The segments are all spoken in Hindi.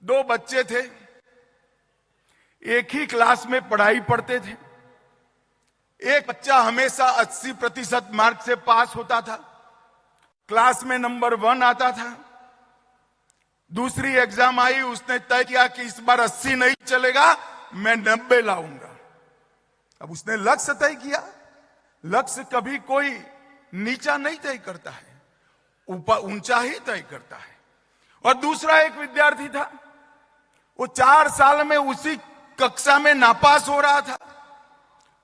दो बच्चे थे, एक ही क्लास में पढ़ाई पढ़ते थे। एक बच्चा हमेशा 80% मार्क से पास होता था, क्लास में नंबर 1 आता था। दूसरी एग्जाम आई, उसने तय किया कि इस बार 80 नहीं चलेगा, मैं 90 लाऊंगा। अब उसने लक्ष्य तय किया। लक्ष्य कभी कोई नीचा नहीं तय करता है, ऊपर ऊंचा ही तय करता है। और दूसरा एक विद्यार्थी था, वो 4 साल में उसी कक्षा में नापास हो रहा था।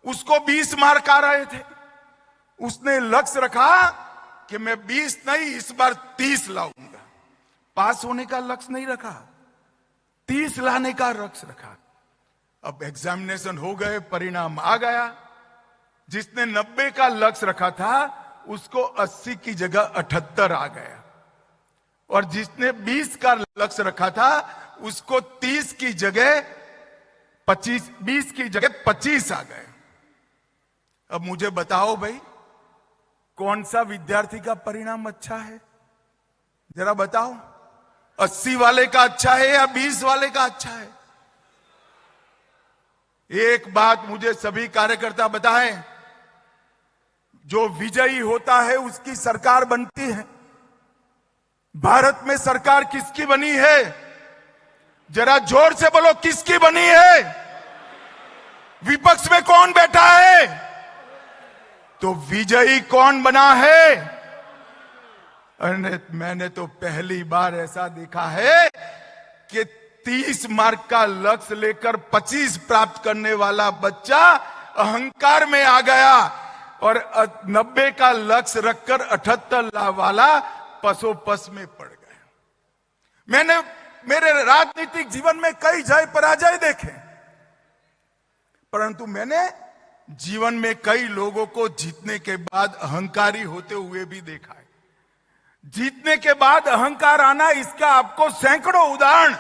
उसको 20 मार्क आ रहे थे। उसने लक्ष्य रखा कि मैं 20 नहीं, इस बार 30 लाऊंगा। पास होने का लक्ष्य नहीं रखा, 30 लाने का लक्ष्य रखा। अब एग्जामिनेशन हो गए, परिणाम आ गया। जिसने 90 का लक्ष्य रखा था उसको 80 की जगह 78 आ गया, और जिसने 20 का लक्ष्य रखा था उसको 30 की जगह 25, 20 की जगह 25 आ गए। अब मुझे बताओ भाई, कौन सा विद्यार्थी का परिणाम अच्छा है? जरा बताओ, 80 वाले का अच्छा है या 20 वाले का अच्छा है? एक बात मुझे सभी कार्यकर्ता बताएं, जो विजयी होता है उसकी सरकार बनती है। भारत में सरकार किसकी बनी है? जरा जोर से बोलो, किसकी बनी है? विपक्ष में कौन बैठा है? तो विजयी कौन बना है? अरे मैंने तो पहली बार ऐसा देखा है कि 30 मार्क का लक्ष्य लेकर 25 प्राप्त करने वाला बच्चा अहंकार में आ गया, और 90 का लक्ष्य रखकर 78 वाला पसोपस में पड़ गया। मैंने मेरे राजनीतिक जीवन में कई जय पराजय देखे, परंतु मैंने जीवन में कई लोगों को जीतने के बाद अहंकारी होते हुए भी देखा है। जीतने के बाद अहंकार आना, इसका आपको सैकड़ों उदाहरण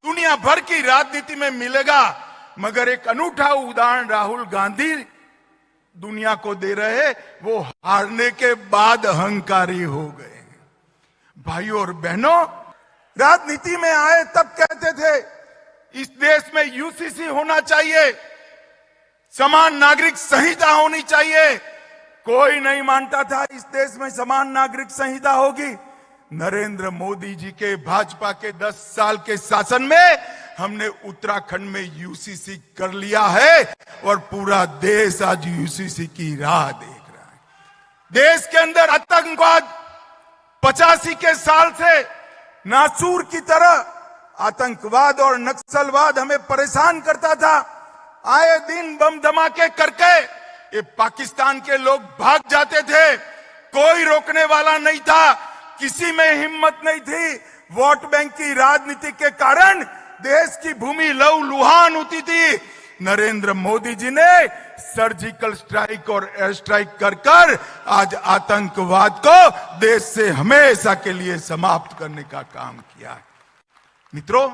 दुनिया भर की राजनीति में मिलेगा, मगर एक अनूठा उदाहरण राहुल गांधी दुनिया को दे रहे। वो हारने के बाद अहंकारी हो गए। भाइयों और बहनों, राजनीति में आए तब कहते थे इस देश में यूसीसी होना चाहिए, समान नागरिक संहिता होनी चाहिए। कोई नहीं मानता था इस देश में समान नागरिक संहिता होगी। नरेंद्र मोदी जी के भाजपा के 10 साल के शासन में हमने उत्तराखंड में यूसीसी कर लिया है, और पूरा देश आज यूसीसी की राह देख रहा है। देश के अंदर आतंकवाद 85 के साल से नासूर की तरह आतंकवाद और नक्सलवाद हमें परेशान करता था। आए दिन बम धमाके करके ये पाकिस्तान के लोग भाग जाते थे, कोई रोकने वाला नहीं था, किसी में हिम्मत नहीं थी। वोट बैंक की राजनीति के कारण देश की भूमि लहूलुहान होती थी। नरेंद्र मोदी जी ने सर्जिकल स्ट्राइक और एयर स्ट्राइक कर आज आतंकवाद को देश से हमेशा के लिए समाप्त करने का काम किया है। मित्रों,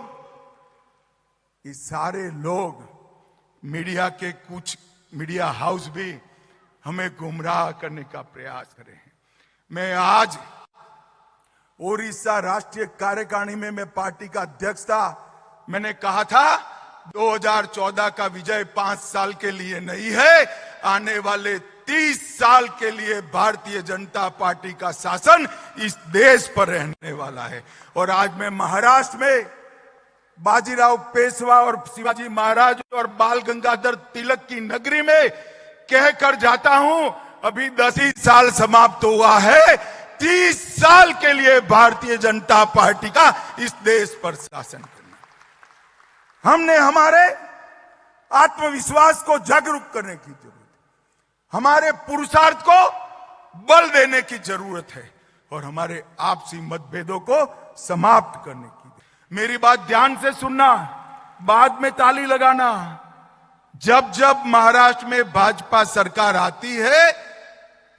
ये सारे लोग, मीडिया के कुछ मीडिया हाउस भी हमें गुमराह करने का प्रयास कर रहे हैं। मैं आज ओडिशा राष्ट्रीय कार्यकारिणी में मैं पार्टी का अध्यक्ष था। मैंने कहा था 2014 का विजय 5 साल के लिए नहीं है, आने वाले 30 साल के लिए भारतीय जनता पार्टी का शासन इस देश पर रहने वाला है। और आज मैं महाराष्ट्र में बाजीराव पेशवा और शिवाजी महाराज और बाल गंगाधर तिलक की नगरी में कहकर जाता हूं, अभी 10 ही साल समाप्त हुआ है, 30 साल के लिए भारतीय जनता पार्टी का इस देश पर शासन करना। हमने हमारे आत्मविश्वास को जागरूक करने की जरूरत है, हमारे पुरुषार्थ को बल देने की जरूरत है, और हमारे आपसी मतभेदों को समाप्त करने की। मेरी बात ध्यान से सुनना, बाद में ताली लगाना। जब जब महाराष्ट्र में भाजपा सरकार आती है,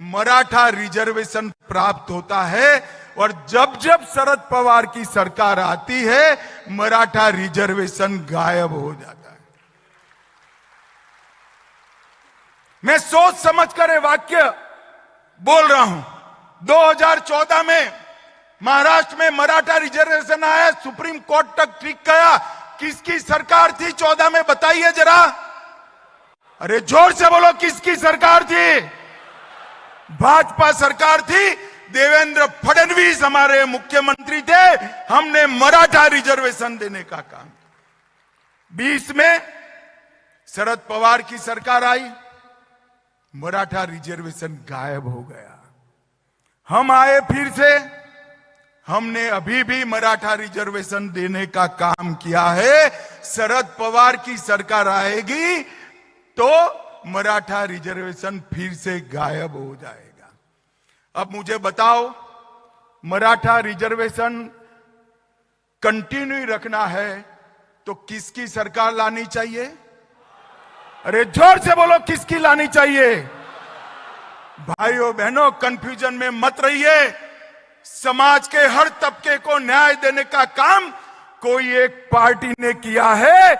मराठा रिजर्वेशन प्राप्त होता है, और जब जब शरद पवार की सरकार आती है, मराठा रिजर्वेशन गायब हो जाता है। मैं सोच समझ कर ये वाक्य बोल रहा हूं। 2014 में महाराष्ट्र में मराठा रिजर्वेशन आया, सुप्रीम कोर्ट तक ठीक गया। किसकी सरकार थी 14 में, बताइए जरा। अरे जोर से बोलो, किसकी सरकार थी? भाजपा सरकार थी। देवेंद्र फडणवीस हमारे मुख्यमंत्री थे। हमने मराठा रिजर्वेशन देने का काम। 20 में शरद पवार की सरकार आई, मराठा रिजर्वेशन गायब हो गया। हम आए फिर से, हमने अभी भी मराठा रिजर्वेशन देने का काम किया है। शरद पवार की सरकार आएगी तो मराठा रिजर्वेशन फिर से गायब हो जाएगा। अब मुझे बताओ, मराठा रिजर्वेशन कंटिन्यू रखना है तो किसकी सरकार लानी चाहिए? अरे जोर से बोलो, किसकी लानी चाहिए? भाइयों बहनों, कंफ्यूजन में मत रहिए। समाज के हर तबके को न्याय देने का काम कोई एक पार्टी ने किया है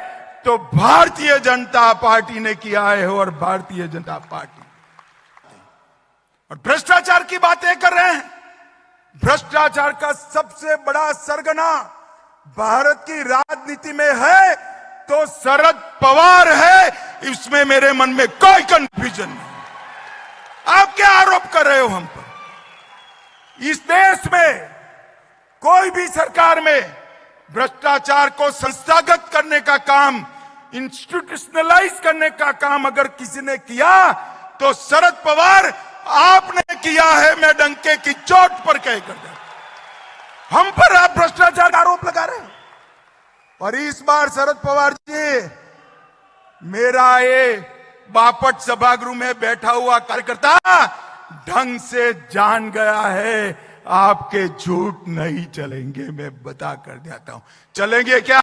तो भारतीय जनता पार्टी ने किया है, और भारतीय जनता पार्टी। और भ्रष्टाचार की बातें कर रहे हैं। भ्रष्टाचार का सबसे बड़ा सरगना भारत की राजनीति में है तो शरद पवार है। इसमें मेरे मन में कोई कंफ्यूजन नहीं। आप क्या आरोप कर रहे हो हम पर? इस देश में कोई भी सरकार में भ्रष्टाचार को संस्थागत करने का काम, इंस्टीट्यूशनलाइज करने का काम अगर किसी ने किया तो शरद पवार आपने किया है। मैं डंके की चोट पर कह कर दे, हम पर आप भ्रष्टाचार का आरोप लगा रहे हैं। और इस बार शरद पवार जी, मेरा ये बापट सभागृह में बैठा हुआ कार्यकर्ता ढंग से जान गया है, आपके झूठ नहीं चलेंगे। मैं बता कर देता हूं, चलेंगे क्या?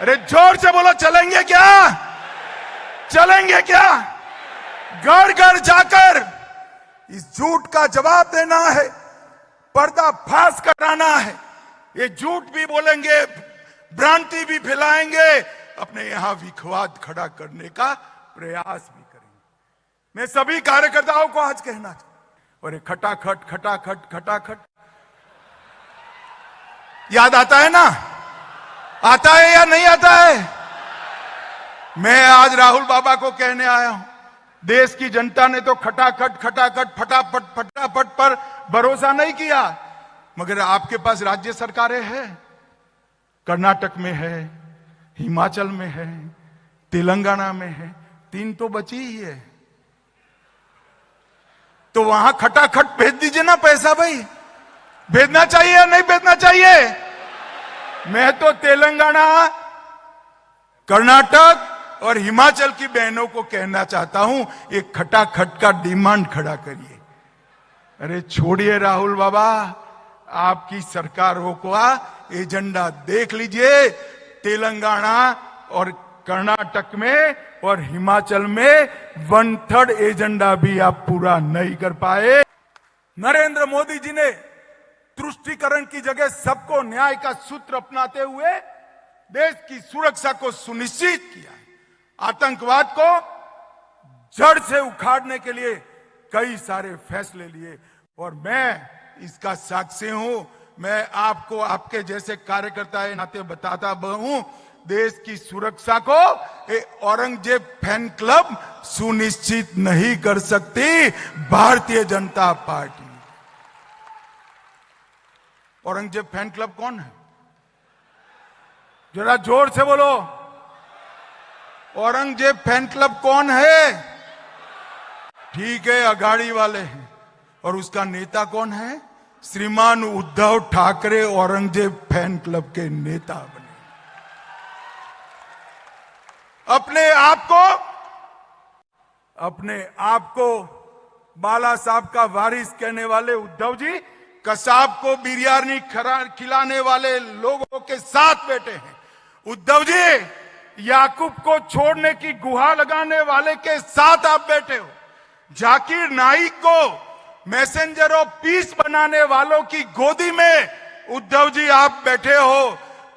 अरे जोर से बोलो, चलेंगे क्या? चलेंगे क्या? घर घर जाकर इस झूठ का जवाब देना है, पर्दाफाश कराना है। ये झूठ भी बोलेंगे, भ्रांति भी फैलाएंगे, अपने यहां विखवाद खड़ा करने का प्रयास भी करेंगे। मैं सभी कार्यकर्ताओं को आज कहना चाहता हूं, और खटाखट खटाखट खटाखट याद आता है ना? आता है या नहीं आता है? मैं आज राहुल बाबा को कहने आया हूं, देश की जनता ने तो खटाखट खटाखट फटाफट फटाफट पर भरोसा नहीं किया, मगर आपके पास राज्य सरकारें हैं। कर्नाटक में है, हिमाचल में है, तेलंगाना में है, 3 तो बची ही है। तो वहां खटाखट भेज दीजिए ना पैसा भाई। भेजना चाहिए या नहीं भेजना चाहिए? मैं तो तेलंगाना, कर्नाटक और हिमाचल की बहनों को कहना चाहता हूं, ये खटाखट का डिमांड खड़ा करिए। अरे छोड़िए राहुल बाबा, आपकी सरकारों का एजेंडा देख लीजिए। तेलंगाना और कर्नाटक में और हिमाचल में 1/3 एजेंडा भी आप पूरा नहीं कर पाए। नरेंद्र मोदी जी ने तुष्टीकरण की जगह सबको न्याय का सूत्र अपनाते हुए देश की सुरक्षा को सुनिश्चित किया है। आतंकवाद को जड़ से उखाड़ने के लिए कई सारे फैसले लिए, और मैं इसका साक्षी हूं। मैं आपको आपके जैसे कार्यकर्ता के नाते बताता हूं, देश की सुरक्षा को औरंगजेब फैन क्लब सुनिश्चित नहीं कर सकती, Bharatiya Janata party. Aurangzeb fan club कौन है? जरा जोर से बोलो, औरंगजेब फैन क्लब कौन है? ठीक है, अघाड़ी वाले हैं। और उसका नेता कौन है? श्रीमान उद्धव ठाकरे औरंगजेब फैन क्लब के नेता बने। अपने आप को बाला साहब का वारिस कहने वाले उद्धव जी कसाब को बिरयानी खिलाने वाले लोगों के साथ बैठे हैं। उद्धव जी याकूब को छोड़ने की गुहार लगाने वाले के साथ आप बैठे हो। जाकिर नाइक को मैसेंजर ऑफ पीस बनाने वालों की गोदी में उद्धव जी आप बैठे हो।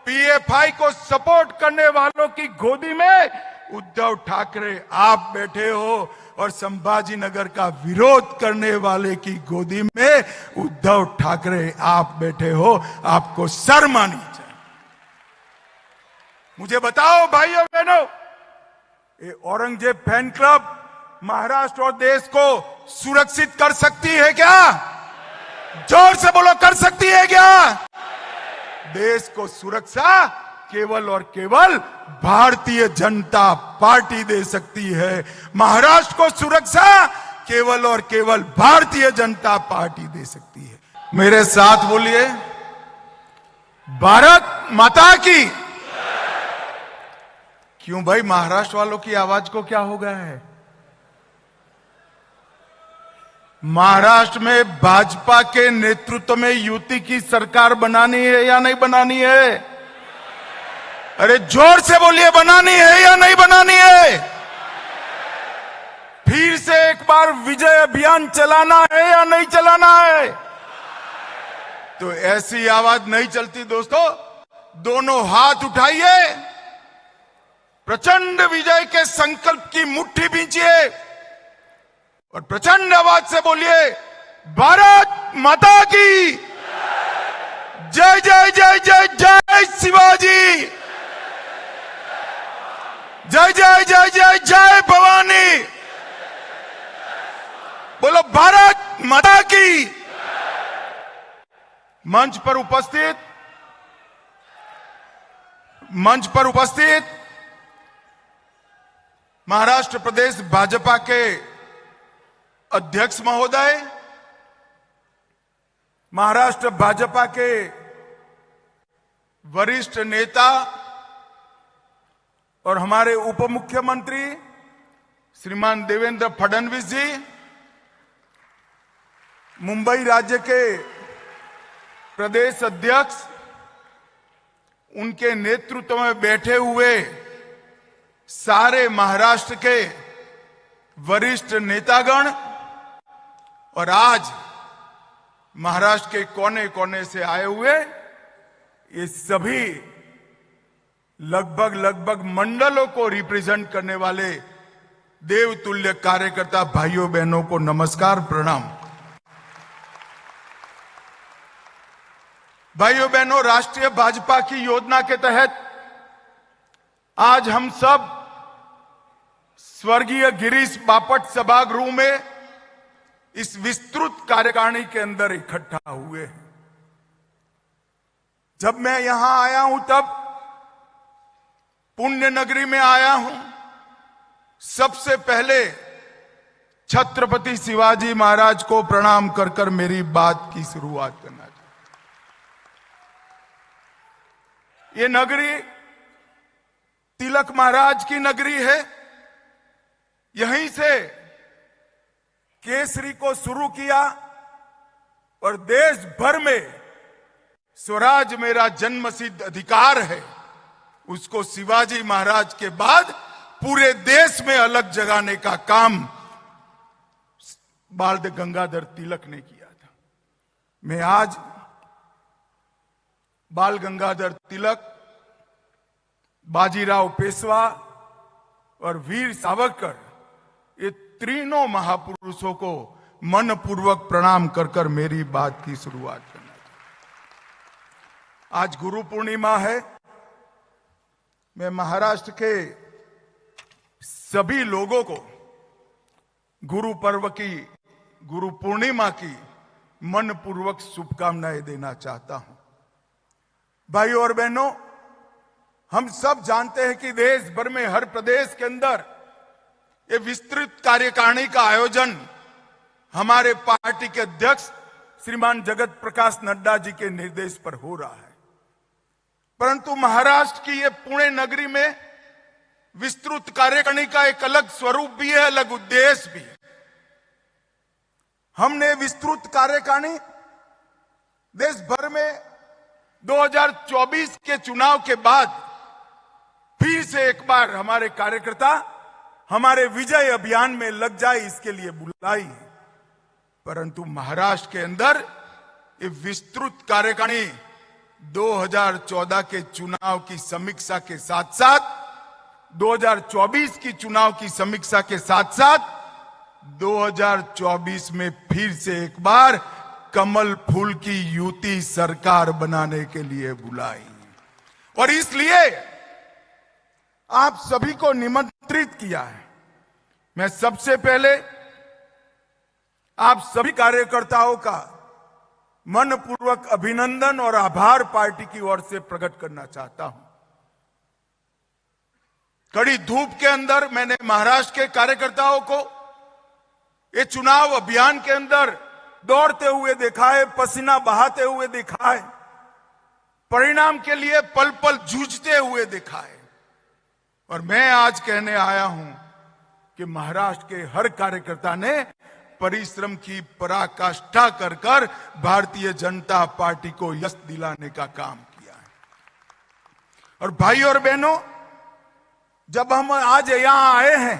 पीएफआई को सपोर्ट करने वालों की गोदी में उद्धव ठाकरे आप बैठे हो और संभाजी नगर का विरोध करने वाले की गोदी में उद्धव ठाकरे आप बैठे हो। आपको शर्म आनी चाहिए। मुझे बताओ भाइयों बहनों, ये औरंगजेब फैन क्लब महाराष्ट्र और देश को सुरक्षित कर सकती है क्या? जोर से बोलो, कर सकती है क्या? देश को सुरक्षा केवल और केवल भारतीय जनता पार्टी दे सकती है। महाराष्ट्र को सुरक्षा केवल और केवल भारतीय जनता पार्टी दे सकती है। मेरे साथ बोलिए, भारत माता की। क्यों भाई, महाराष्ट्र वालों की आवाज को क्या हो गया है? महाराष्ट्र में भाजपा के नेतृत्व में युति की सरकार बनानी है या नहीं बनानी है? अरे जोर से बोलिए, बनानी है या नहीं बनानी है? फिर से एक बार विजय अभियान चलाना है या नहीं चलाना है? तो ऐसी आवाज नहीं चलती दोस्तों। दोनों हाथ उठाइए, प्रचंड विजय के संकल्प की मुट्ठी भींचिए और प्रचंड आवाज से बोलिए, भारत माता की जय जय जय जय जय शिवाजी, जय जय जय जय जय भवानी। बोलो भारत माता की। मंच पर उपस्थित महाराष्ट्र प्रदेश भाजपा के अध्यक्ष महोदय, महाराष्ट्र भाजपा के वरिष्ठ नेता और हमारे उप मुख्यमंत्री श्रीमान देवेंद्र फडणवीस जी, मुंबई राज्य के प्रदेश अध्यक्ष, उनके नेतृत्व में बैठे हुए सारे महाराष्ट्र के वरिष्ठ नेतागण और आज महाराष्ट्र के कोने कोने से आए हुए ये सभी लगभग मंडलों को रिप्रेजेंट करने वाले देवतुल्य कार्यकर्ता भाइयों बहनों को नमस्कार, प्रणाम। भाइयों बहनों, राष्ट्रीय भाजपा की योजना के तहत आज हम सब स्वर्गीय गिरीश बापट सभागृह में इस विस्तृत कार्यकारिणी के अंदर इकट्ठा हुए हैं। जब मैं यहां आया हूं तब पुण्य नगरी में आया हूं। सबसे पहले छत्रपति शिवाजी महाराज को प्रणाम कर कर मेरी बात की शुरुआत करना चाहिए। ये नगरी तिलक महाराज की नगरी है। यहीं से केसरी को शुरू किया और देश भर में स्वराज मेरा जन्मसिद्ध अधिकार है, उसको शिवाजी महाराज के बाद पूरे देश में अलग जगाने का काम बाल गंगाधर तिलक ने किया था। मैं आज बाल गंगाधर तिलक, बाजीराव पेशवा और वीर सावरकर, ये तीनों महापुरुषों को मनपूर्वक प्रणाम कर कर मेरी बात की शुरुआत करना चाहिए। आज गुरु पूर्णिमा है। मैं महाराष्ट्र के सभी लोगों को गुरु पर्व की, गुरु पूर्णिमा की मनपूर्वक शुभकामनाएं देना चाहता हूं। भाइयों और बहनों, हम सब जानते हैं कि देश भर में हर प्रदेश के अंदर ये विस्तृत कार्यकारिणी का आयोजन हमारे पार्टी के अध्यक्ष श्रीमान जगत प्रकाश नड्डा जी के निर्देश पर हो रहा है। परंतु महाराष्ट्र की ये पुणे नगरी में विस्तृत कार्यकारिणी का एक अलग स्वरूप भी है, अलग उद्देश्य भी है। हमने विस्तृत कार्यकारिणी देश भर में 2024 के चुनाव के बाद फिर से एक बार हमारे कार्यकर्ता हमारे विजय अभियान में लग जाए, इसके लिए बुलाई है। परंतु महाराष्ट्र के अंदर ये विस्तृत कार्यकारिणी 2014 के चुनाव की समीक्षा के साथ साथ 2024 की चुनाव की समीक्षा के साथ साथ 2024 में फिर से एक बार कमल फूल की युति सरकार बनाने के लिए बुलाई। और इसलिए आप सभी को निमंत्रित किया है। मैं सबसे पहले आप सभी कार्यकर्ताओं का मनपूर्वक अभिनंदन और आभार पार्टी की ओर से प्रकट करना चाहता हूं। कड़ी धूप के अंदर मैंने महाराष्ट्र के कार्यकर्ताओं को ये चुनाव अभियान के अंदर दौड़ते हुए देखा है, पसीना बहाते हुए देखा है, परिणाम के लिए पल पल जूझते हुए देखा है। और मैं आज कहने आया हूं कि महाराष्ट्र के हर कार्यकर्ता ने परिश्रम की पराकाष्ठा कर कर भारतीय जनता पार्टी को यश दिलाने का काम किया है। और भाई और बहनों, जब हम आज यहां आए हैं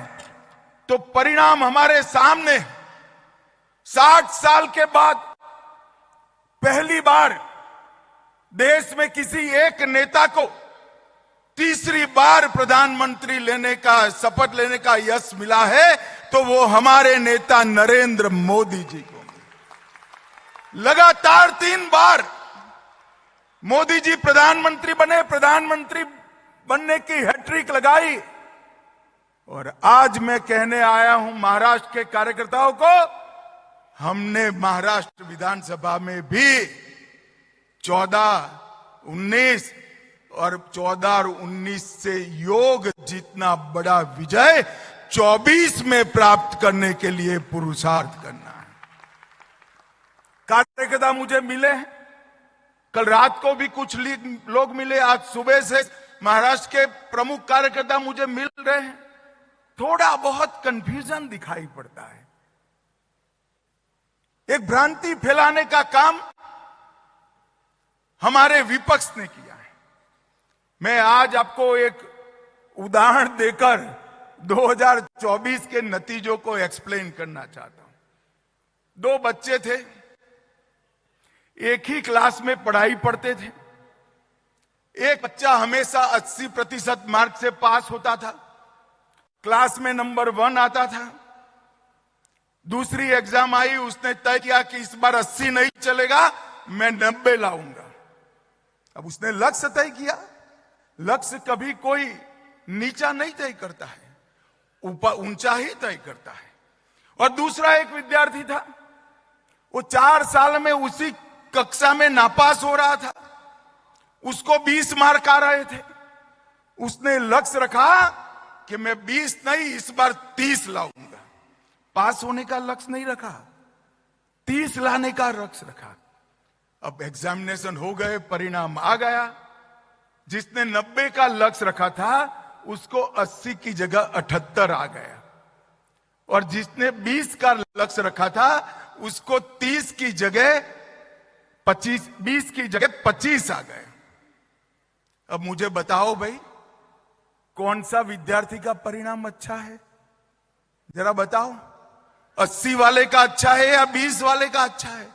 तो परिणाम हमारे सामने। 60 साल के बाद पहली बार देश में किसी एक नेता को तीसरी बार प्रधानमंत्री लेने का शपथ लेने का यश मिला है, तो वो हमारे नेता नरेंद्र मोदी जी को। लगातार 3 बार मोदी जी प्रधानमंत्री बने, प्रधानमंत्री बनने की हैट्रिक लगाई। और आज मैं कहने आया हूं महाराष्ट्र के कार्यकर्ताओं को, हमने महाराष्ट्र विधानसभा में भी 14, 19 और 14 और 19 से योग जितना बड़ा विजय 24 में प्राप्त करने के लिए पुरुषार्थ करना है। कार्यकर्ता मुझे मिले हैं, कल रात को भी कुछ लोग मिले, आज सुबह से महाराष्ट्र के प्रमुख कार्यकर्ता मुझे मिल रहे हैं। थोड़ा बहुत कंफ्यूजन दिखाई पड़ता है। एक भ्रांति फैलाने का काम हमारे विपक्ष ने किया है। मैं आज आपको एक उदाहरण देकर 2024 के नतीजों को एक्सप्लेन करना चाहता हूं। 2 बच्चे थे, एक ही क्लास में पढ़ाई पढ़ते थे। एक बच्चा हमेशा 80% मार्क से पास होता था, क्लास में नंबर 1 आता था। दूसरी एग्जाम आई, उसने तय किया कि इस बार 80 नहीं चलेगा, मैं 90 लाऊंगा। अब उसने लक्ष्य तय किया। लक्ष्य कभी कोई नीचा नहीं तय करता है, ऊपर ऊंचा ही तय करता है। और दूसरा एक विद्यार्थी था, वो 4 साल में उसी कक्षा में नापास हो रहा था। उसको 20 मार्क आ रहे थे। उसने लक्ष्य रखा कि मैं 20 नहीं, इस बार 30 लाऊंगा। पास होने का लक्ष्य नहीं रखा, 30 लाने का लक्ष्य रखा। अब एग्जामिनेशन हो गए, परिणाम आ गया। जिसने 90 का लक्ष्य रखा था उसको 80 की जगह 78 आ गया, और जिसने 20 का लक्ष्य रखा था उसको 30 की जगह 25, 20 की जगह 25 आ गए। अब मुझे बताओ भाई, कौन सा विद्यार्थी का परिणाम अच्छा है? जरा बताओ, 80 वाले का अच्छा है या 20 वाले का अच्छा है?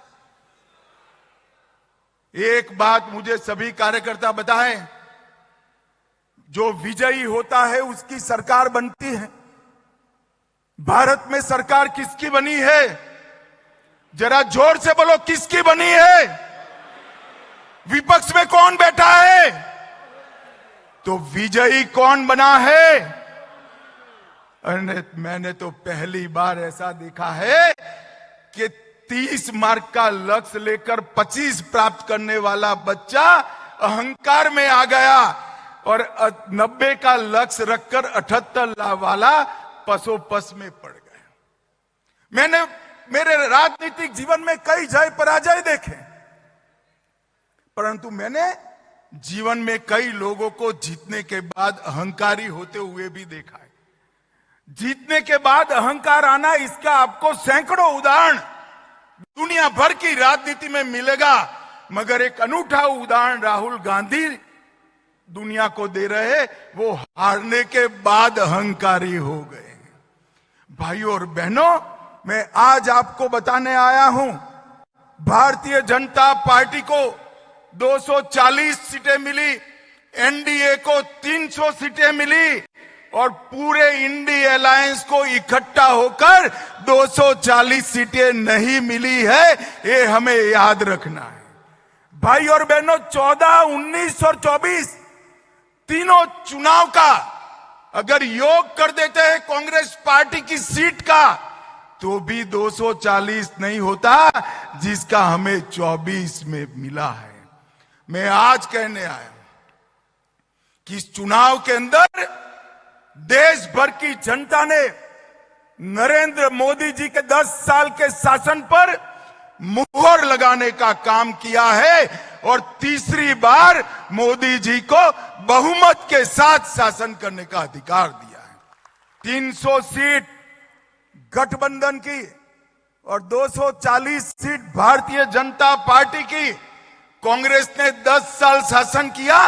एक बात मुझे सभी कार्यकर्ता बताएं, जो विजयी होता है उसकी सरकार बनती है। भारत में सरकार किसकी बनी है? जरा जोर से बोलो, किसकी बनी है? विपक्ष में कौन बैठा है? तो विजयी कौन बना है? मैंने तो पहली बार ऐसा देखा है कि 30 मार्क का लक्ष्य लेकर 25 प्राप्त करने वाला बच्चा अहंकार में आ गया, और 90 का लक्ष्य रखकर 78 वाला पसोपस में पड़ गया। मैंने मेरे राजनीतिक जीवन में कई जय पराजय देखे, परंतु मैंने जीवन में कई लोगों को जीतने के बाद अहंकारी होते हुए भी देखा है। जीतने के बाद अहंकार आना, इसका आपको सैकड़ों उदाहरण दुनिया भर की राजनीति में मिलेगा, मगर एक अनूठा उदाहरण राहुल गांधी दुनिया को दे रहे। वो हारने के बाद अहंकारी हो गए। भाइयों और बहनों, मैं आज आपको बताने आया हूं, भारतीय जनता पार्टी को 240 सीटें मिली, एनडीए को 300 सीटें मिली, और पूरे इंडी अलायंस को इकट्ठा होकर 240 सीटें नहीं मिली है, ये हमें याद रखना है। भाई और बहनों, 14, 19 और 24 तीनों चुनाव का अगर योग कर देते हैं कांग्रेस पार्टी की सीट का, तो भी 240 नहीं होता जिसका हमें 24 में मिला है। मैं आज कहने आया हूं कि इस चुनाव के अंदर देश भर की जनता ने नरेंद्र मोदी जी के 10 साल के शासन पर मुहर लगाने का काम किया है और तीसरी बार मोदी जी को बहुमत के साथ शासन करने का अधिकार दिया है। 300 सीट गठबंधन की और 240 सीट भारतीय जनता पार्टी की। कांग्रेस ने 10 साल शासन किया,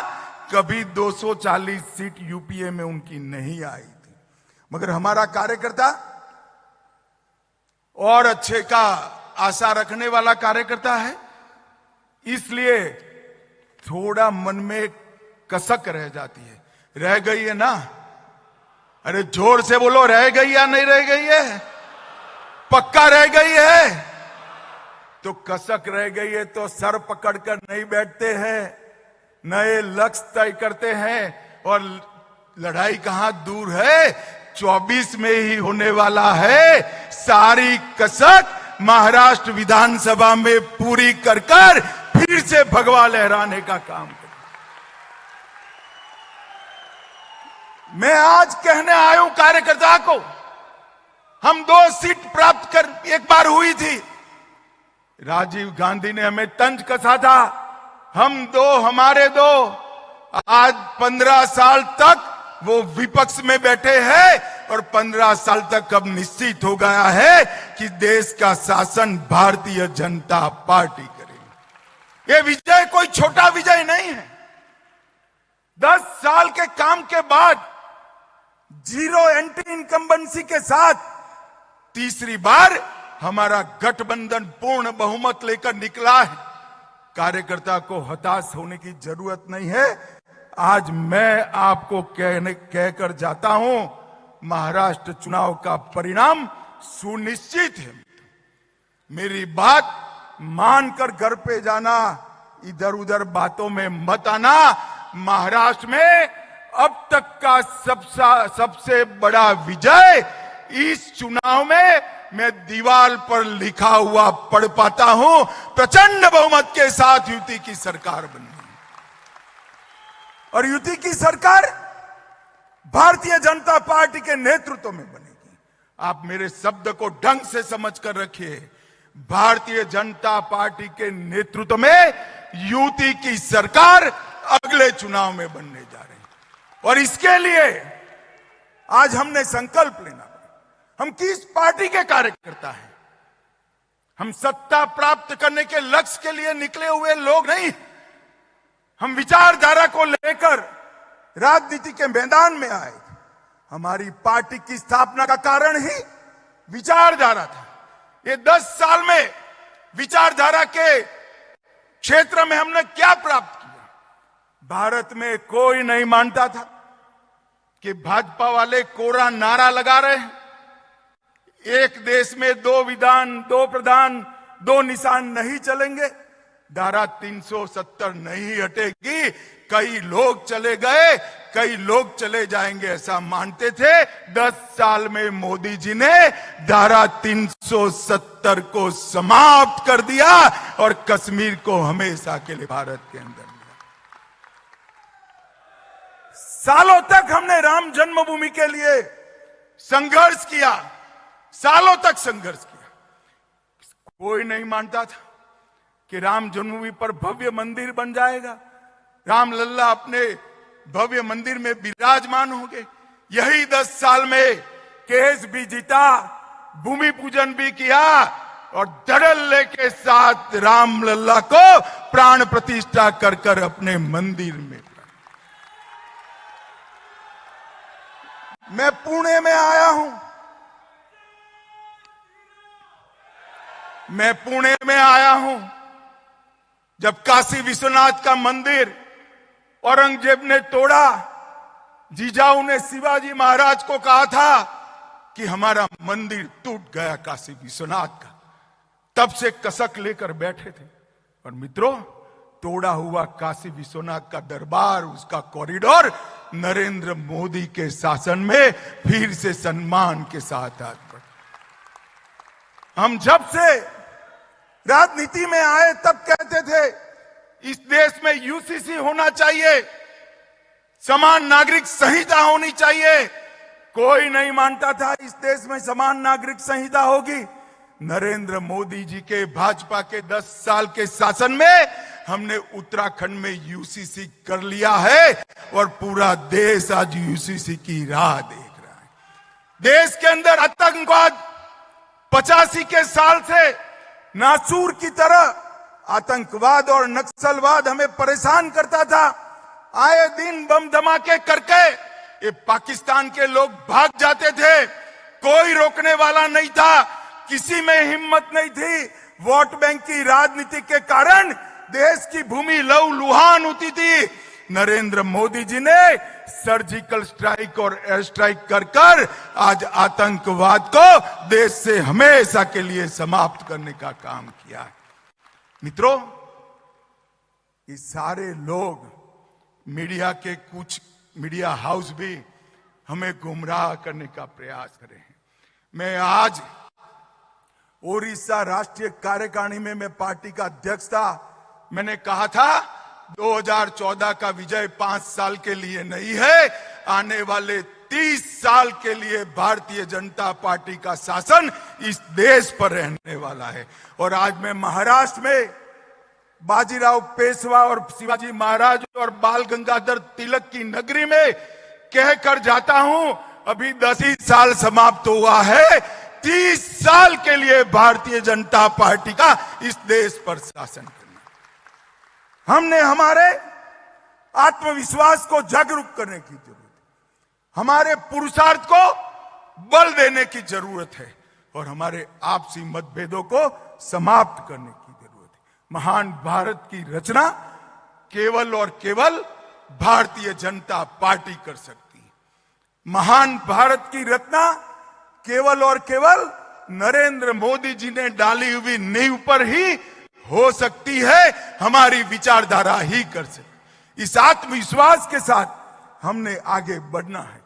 कभी 240 सीट यूपीए में उनकी नहीं आई थी। मगर हमारा कार्यकर्ता और अच्छे का आशा रखने वाला कार्यकर्ता है, इसलिए थोड़ा मन में कसक रह जाती है। रह गई है ना? अरे जोर से बोलो, रह गई या नहीं रह गई है? पक्का रह गई है? तो कसक रह गई है तो सर पकड़कर नहीं बैठते हैं, नए लक्ष्य तय करते हैं और लड़ाई कहां दूर है, 24 में ही होने वाला है। सारी कसक महाराष्ट्र विधानसभा में पूरी कर फिर से भगवा लहराने का काम करें। मैं आज कहने आया हूं कार्यकर्ता को, हम 2 सीट प्राप्त कर एक बार हुई थी, राजीव गांधी ने हमें तंज कसा था, हम 2 हमारे 2। आज 15 साल तक वो विपक्ष में बैठे हैं और 15 साल तक अब निश्चित हो गया है कि देश का शासन भारतीय जनता पार्टी करेगी। ये विजय कोई छोटा विजय नहीं है। 10 साल के काम के बाद जीरो एंटी इनकम्बेंसी के साथ तीसरी बार हमारा गठबंधन पूर्ण बहुमत लेकर निकला है। कार्यकर्ता को हताश होने की जरूरत नहीं है। आज मैं आपको कहकर जाता हूं, महाराष्ट्र चुनाव का परिणाम सुनिश्चित है। मेरी बात मानकर घर पे जाना, इधर उधर बातों में मत आना। महाराष्ट्र में अब तक का सबसे बड़ा विजय इस चुनाव में मैं दीवार पर लिखा हुआ पढ़ पाता हूं, प्रचंड बहुमत के साथ युति की सरकार बनी और युति की सरकार भारतीय जनता पार्टी के नेतृत्व में बनेगी। आप मेरे शब्द को ढंग से समझ कर रखिए, भारतीय जनता पार्टी के नेतृत्व में युति की सरकार अगले चुनाव में बनने जा रही है। और इसके लिए आज हमने संकल्प लेना, हम किस पार्टी के कार्यकर्ता हैं? हम सत्ता प्राप्त करने के लक्ष्य के लिए निकले हुए लोग नहीं। हम विचारधारा को लेकर राजनीति के मैदान में आए थे। हमारी पार्टी की स्थापना का कारण ही विचारधारा था। ये 10 साल में विचारधारा के क्षेत्र में हमने क्या प्राप्त किया? भारत में कोई नहीं मानता था कि भाजपा वाले कोरा नारा लगा रहे हैं, एक देश में 2 विधान, 2 प्रधान, 2 निशान नहीं चलेंगे, धारा 370 नहीं हटेगी। कई लोग चले गए, कई लोग चले जाएंगे, ऐसा मानते थे। 10 साल में मोदी जी ने धारा 370 को समाप्त कर दिया और कश्मीर को हमेशा के लिए भारत के अंदर लिया। सालों तक हमने राम जन्मभूमि के लिए संघर्ष किया, सालों तक संघर्ष किया। कोई नहीं मानता था कि राम जन्मभूमि पर भव्य मंदिर बन जाएगा, राम लल्ला अपने भव्य मंदिर में विराजमान होंगे। यही 10 साल में केस भी जीता, भूमि पूजन भी किया और धड़ल्ले के साथ राम लल्ला को प्राण प्रतिष्ठा कर कर अपने मंदिर में। मैं पुणे में आया हूं, मैं पुणे में आया हूं जब काशी विश्वनाथ का मंदिर औरंगजेब ने तोड़ा, जीजाऊ ने शिवाजी महाराज को कहा था कि हमारा मंदिर टूट गया काशी विश्वनाथ का, तब से कसक लेकर बैठे थे। और मित्रों, तोड़ा हुआ काशी विश्वनाथ का दरबार, उसका कॉरिडोर नरेंद्र मोदी के शासन में फिर से सम्मान के साथ आज बढ़। हम जब से राजनीति में आए तब कहते थे इस देश में यूसीसी होना चाहिए, समान नागरिक संहिता होनी चाहिए। कोई नहीं मानता था इस देश में समान नागरिक संहिता होगी। नरेंद्र मोदी जी के भाजपा के 10 साल के शासन में हमने उत्तराखंड में यूसीसी कर लिया है और पूरा देश आज यूसीसी की राह देख रहा है। देश के अंदर आतंकवाद 85 के साल से नासूर की तरह आतंकवाद और नक्सलवाद हमें परेशान करता था। आए दिन बम धमाके करके ये पाकिस्तान के लोग भाग जाते थे, कोई रोकने वाला नहीं था, किसी में हिम्मत नहीं थी। वोट बैंक की राजनीति के कारण देश की भूमि लहूलुहान होती थी। नरेंद्र मोदी जी ने सर्जिकल स्ट्राइक और एयर स्ट्राइक कर कर आज आतंकवाद को देश से हमेशा के लिए समाप्त करने का काम किया है। मित्रों, ये सारे लोग, मीडिया के कुछ मीडिया हाउस भी हमें गुमराह करने का प्रयास कर रहे हैं। मैं आज ओडिशा राष्ट्रीय कार्यकारिणी में मैं पार्टी का अध्यक्ष था। मैंने कहा था 2014 का विजय 5 साल के लिए नहीं है, आने वाले 30 साल के लिए भारतीय जनता पार्टी का शासन इस देश पर रहने वाला है। और आज मैं महाराष्ट्र में बाजीराव पेशवा और शिवाजी महाराज और बाल गंगाधर तिलक की नगरी में कहकर जाता हूं, अभी 10 ही साल समाप्त हुआ है, 30 साल के लिए भारतीय जनता पार्टी का इस देश पर शासन करना। हमने हमारे आत्मविश्वास को जागरूक करने की जरूरत है, हमारे पुरुषार्थ को बल देने की जरूरत है और हमारे आपसी मतभेदों को समाप्त करने की जरूरत है। महान भारत की रचना केवल और केवल भारतीय जनता पार्टी कर सकती है। महान भारत की रचना केवल और केवल नरेंद्र मोदी जी ने डाली हुई नींव पर ही हो सकती है, हमारी विचारधारा ही कर सकती। इस आत्मविश्वास के साथ हमने आगे बढ़ना है।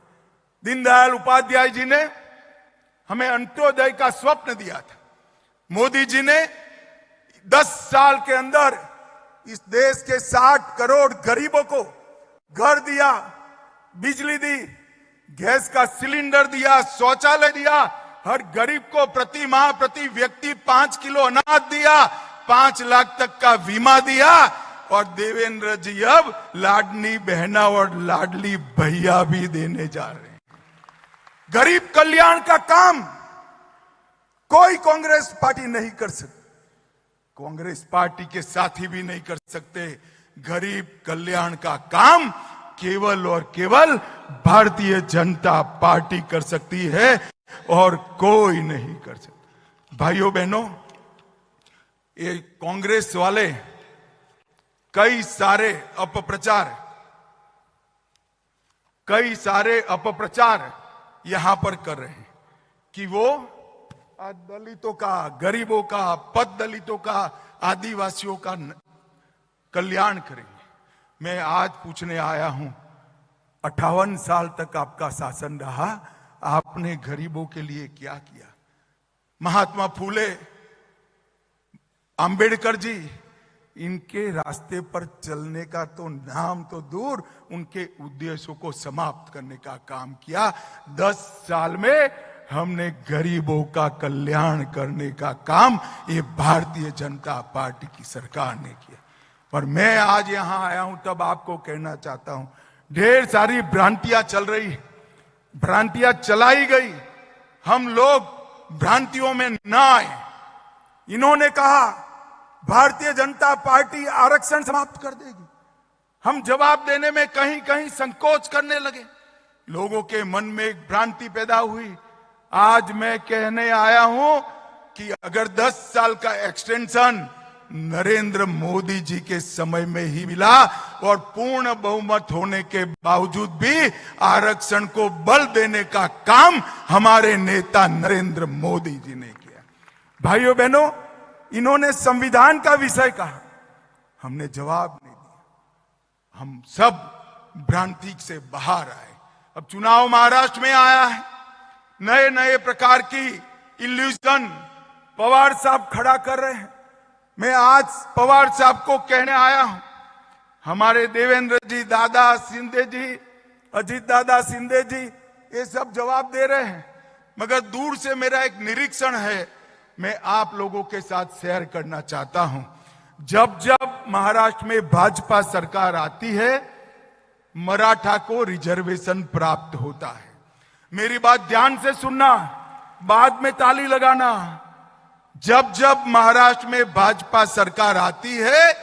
दीनदयाल उपाध्याय जी ने हमें अंत्योदय का स्वप्न दिया था। मोदी जी ने 10 साल के अंदर इस देश के 60 करोड़ गरीबों को घर दिया, बिजली दी, गैस का सिलेंडर दिया, शौचालय दिया, हर गरीब को प्रति माह प्रति व्यक्ति 5 किलो अनाज दिया, 5 लाख तक का बीमा दिया और देवेंद्र जी अब लाडली बहना और लाडली भैया भी देने जा रहे हैं। गरीब कल्याण का काम कोई कांग्रेस पार्टी नहीं कर सकती, कांग्रेस पार्टी के साथी भी नहीं कर सकते। गरीब कल्याण का काम केवल और केवल भारतीय जनता पार्टी कर सकती है और कोई नहीं कर सकता। भाइयों बहनों, ये कांग्रेस वाले कई सारे अपप्रचार यहां पर कर रहे हैं कि वो दलितों का, गरीबों का, पद दलितों का, आदिवासियों का कल्याण करेंगे। मैं आज पूछने आया हूं, 58 साल तक आपका शासन रहा, आपने गरीबों के लिए क्या किया? महात्मा फूले, अंबेडकर जी, इनके रास्ते पर चलने का तो नाम तो दूर, उनके उद्देश्यों को समाप्त करने का काम किया। 10 साल में हमने गरीबों का कल्याण करने का काम ये भारतीय जनता पार्टी की सरकार ने किया। और मैं आज यहां आया हूं तब आपको कहना चाहता हूं, ढेर सारी भ्रांतियां चल रही, भ्रांतियां चलाई गई, हम लोग भ्रांतियों में ना आए। इन्होंने कहा भारतीय जनता पार्टी आरक्षण समाप्त कर देगी, हम जवाब देने में कहीं कहीं संकोच करने लगे, लोगों के मन में एक भ्रांति पैदा हुई। आज मैं कहने आया हूं कि अगर 10 साल का एक्सटेंशन नरेंद्र मोदी जी के समय में ही मिला और पूर्ण बहुमत होने के बावजूद भी आरक्षण को बल देने का काम हमारे नेता नरेंद्र मोदी जी ने किया। भाइयों बहनों, इन्होंने संविधान का विषय कहा, हमने जवाब नहीं दिया। हम सब भ्रांति से बाहर आए। अब चुनाव महाराष्ट्र में आया है, नए नए प्रकार की इल्यूजन पवार साहब खड़ा कर रहे हैं। मैं आज पवार साहब को कहने आया हूं, हमारे देवेंद्र जी, दादा शिंदे जी, अजीत दादा शिंदे जी, ये सब जवाब दे रहे हैं, मगर दूर से मेरा एक निरीक्षण है, मैं आप लोगों के साथ शेयर करना चाहता हूं। जब जब महाराष्ट्र में भाजपा सरकार आती है, मराठा को रिजर्वेशन प्राप्त होता है। मेरी बात ध्यान से सुनना, बाद में ताली लगाना। जब जब महाराष्ट्र में भाजपा सरकार आती है,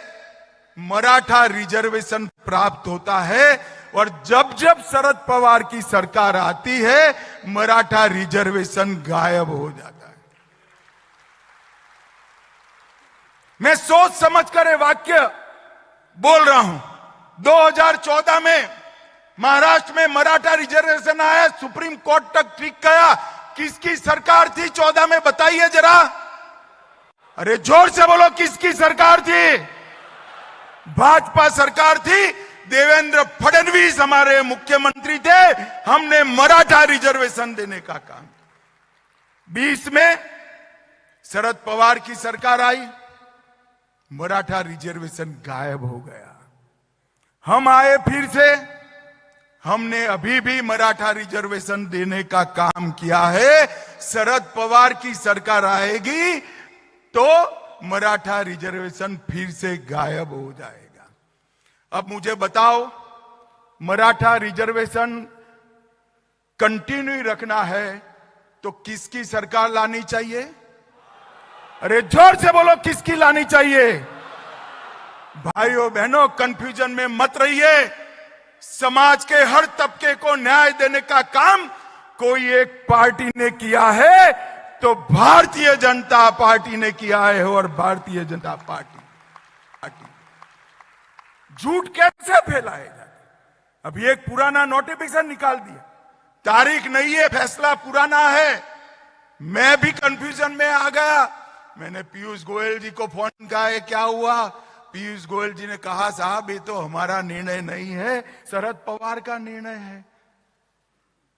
मराठा रिजर्वेशन प्राप्त होता है, और जब जब शरद पवार की सरकार आती है, मराठा रिजर्वेशन गायब हो जाता है। मैं सोच समझ कर ये वाक्य बोल रहा हूं। 2014 में महाराष्ट्र में मराठा रिजर्वेशन आया, सुप्रीम कोर्ट तक ठीक गया। किसकी सरकार थी 14 में, बताइए जरा, अरे जोर से बोलो, किसकी सरकार थी? भाजपा सरकार थी। देवेंद्र फडणवीस हमारे मुख्यमंत्री थे। हमने मराठा रिजर्वेशन देने का काम। 20 में शरद पवार की सरकार आई, मराठा रिजर्वेशन गायब हो गया। हम आए फिर से, हमने अभी भी मराठा रिजर्वेशन देने का काम किया है। शरद पवार की सरकार आएगी तो मराठा रिजर्वेशन फिर से गायब हो जाएगा। अब मुझे बताओ, मराठा रिजर्वेशन कंटिन्यू रखना है तो किसकी सरकार लानी चाहिए? अरे जोर से बोलो, किसकी लानी चाहिए? भाइयों बहनों, कंफ्यूजन में मत रहिए। समाज के हर तबके को न्याय देने का काम कोई एक पार्टी ने किया है तो भारतीय जनता पार्टी ने किया है, और भारतीय जनता पार्टी झूठ कैसे फैलाएगा? अभी एक पुराना नोटिफिकेशन निकाल दिया, तारीख नहीं है, फैसला पुराना है। मैं भी कंफ्यूजन में आ गया। मैंने पीयूष गोयल जी को फोन किया, है क्या हुआ? पीयूष गोयल जी ने कहा, साहब ये तो हमारा निर्णय नहीं है, शरद पवार का निर्णय है।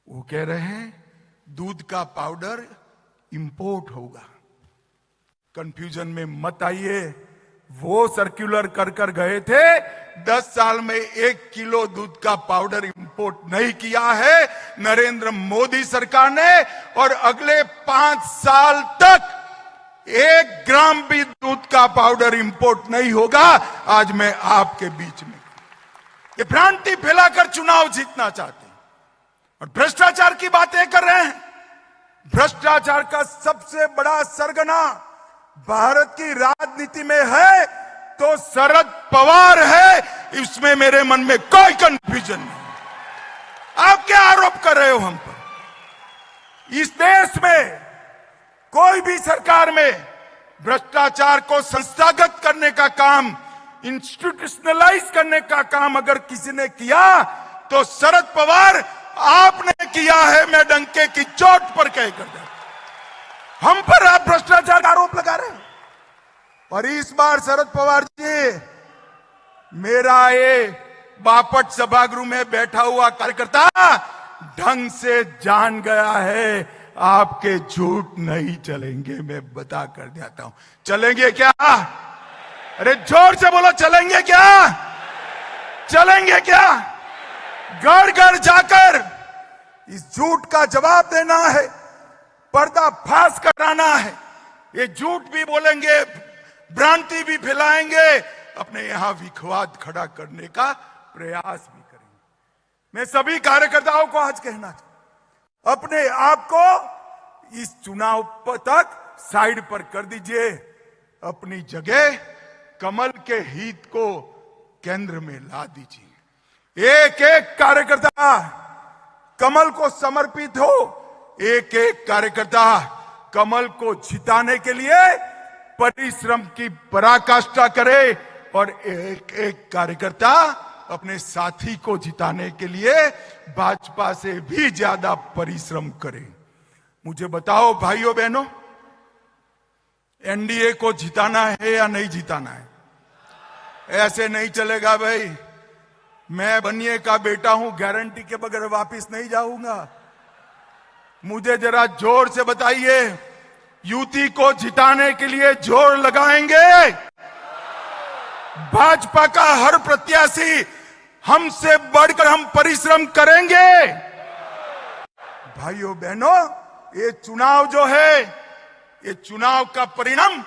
वो कह रहे हैं दूध का पाउडर इंपोर्ट होगा। कंफ्यूजन में मत आइए। वो सर्कुलर कर गए थे, 10 साल में 1 किलो दूध का पाउडर इंपोर्ट नहीं किया है नरेंद्र मोदी सरकार ने, और अगले 5 साल तक 1 ग्राम भी दूध का पाउडर इंपोर्ट नहीं होगा। आज मैं आपके बीच में ये भ्रांति फैलाकर चुनाव जीतना चाहते हैं और भ्रष्टाचार की बातें कर रहे हैं। भ्रष्टाचार का सबसे बड़ा सरगना भारत की राजनीति में है तो शरद पवार है, इसमें मेरे मन में कोई कंफ्यूजन नहीं। आप क्या आरोप कर रहे हो हम पर? इस देश में कोई भी सरकार में भ्रष्टाचार को संस्थागत करने का काम, इंस्टीट्यूशनलाइज करने का काम अगर किसी ने किया तो शरद पवार आपने किया है। मैं डंके की चोट पर कह कर दे, हम पर आप भ्रष्टाचार का आरोप लगा रहे हैं। और इस बार शरद पवार जी, मेरा ये बापट सभागृह में बैठा हुआ कार्यकर्ता ढंग से जान गया है, आपके झूठ नहीं चलेंगे। मैं बता कर देता हूं, चलेंगे क्या? अरे जोर से बोलो, चलेंगे क्या? चलेंगे क्या? घर घर जाकर इस झूठ का जवाब देना है, पर्दाफाश कराना है। ये झूठ भी बोलेंगे, भ्रांति भी फैलाएंगे, अपने यहां विखवाद खड़ा करने का प्रयास भी करेंगे। मैं सभी कार्यकर्ताओं को आज कहना चाहता हूं, अपने आप को इस चुनाव तक साइड पर कर दीजिए, अपनी जगह कमल के हित को केंद्र में ला दीजिए। एक एक कार्यकर्ता कमल को समर्पित हो, एक एक कार्यकर्ता कमल को जिताने के लिए परिश्रम की पराकाष्ठा करे और एक एक कार्यकर्ता अपने साथी को जिताने के लिए भाजपा से भी ज्यादा परिश्रम करे। मुझे बताओ भाइयों बहनों, एनडीए को जिताना है या नहीं जिताना है? ऐसे नहीं चलेगा भाई। मैं बनिए का बेटा हूं, गारंटी के बगैर वापस नहीं जाऊंगा। मुझे जरा जोर से बताइए, युति को जिताने के लिए जोर लगाएंगे? भाजपा का हर प्रत्याशी हमसे बढ़कर हम परिश्रम करेंगे। भाइयों बहनों, ये चुनाव जो है, ये चुनाव का परिणाम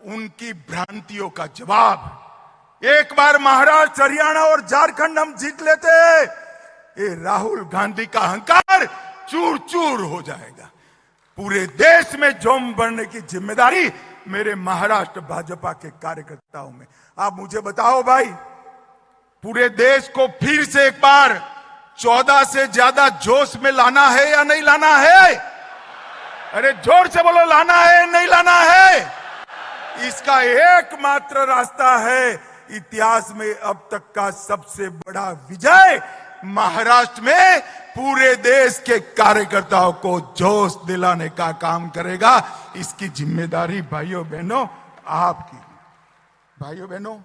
उनकी भ्रांतियों का जवाब। एक बार महाराष्ट्र, हरियाणा और झारखंड हम जीत लेते, ये राहुल गांधी का अहंकार चूर चूर हो जाएगा। पूरे देश में जोम बढ़ने की जिम्मेदारी मेरे महाराष्ट्र भाजपा के कार्यकर्ताओं में। आप मुझे बताओ भाई, पूरे देश को फिर से एक बार 14 से ज्यादा जोश में लाना है या नहीं लाना है? अरे जोर से बोलो, लाना है नहीं लाना है? इसका एकमात्र रास्ता है इतिहास में अब तक का सबसे बड़ा विजय। महाराष्ट्र में पूरे देश के कार्यकर्ताओं को जोश दिलाने का काम करेगा। इसकी जिम्मेदारी भाइयों बहनों आपकी। भाइयों बहनों,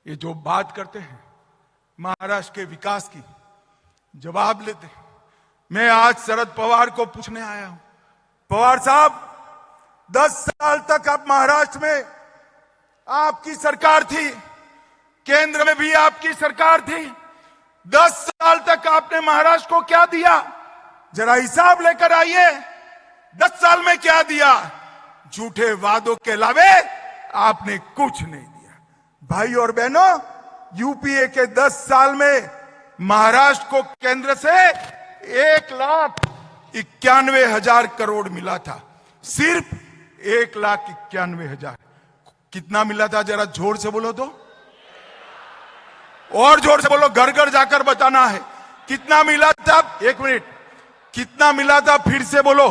ये जो बात करते हैं महाराष्ट्र के विकास की, जवाब लेते हैं। मैं आज शरद पवार को पूछने आया हूं, पवार साहब 10 साल तक आप महाराष्ट्र में आपकी सरकार थी, केंद्र में भी आपकी सरकार थी। 10 साल तक आपने महाराष्ट्र को क्या दिया? जरा हिसाब लेकर आइए। 10 साल में क्या दिया? झूठे वादों के अलावे आपने कुछ नहीं दिया। भाई और बहनों, यूपीए के 10 साल में महाराष्ट्र को केंद्र से 1,91,000 करोड़ मिला था। सिर्फ 1,91,000। कितना मिला था? जरा जोर से बोलो तो, और जोर से बोलो, घर घर जाकर बताना है कितना मिला था। 1 मिनट, कितना मिला था? फिर से बोलो।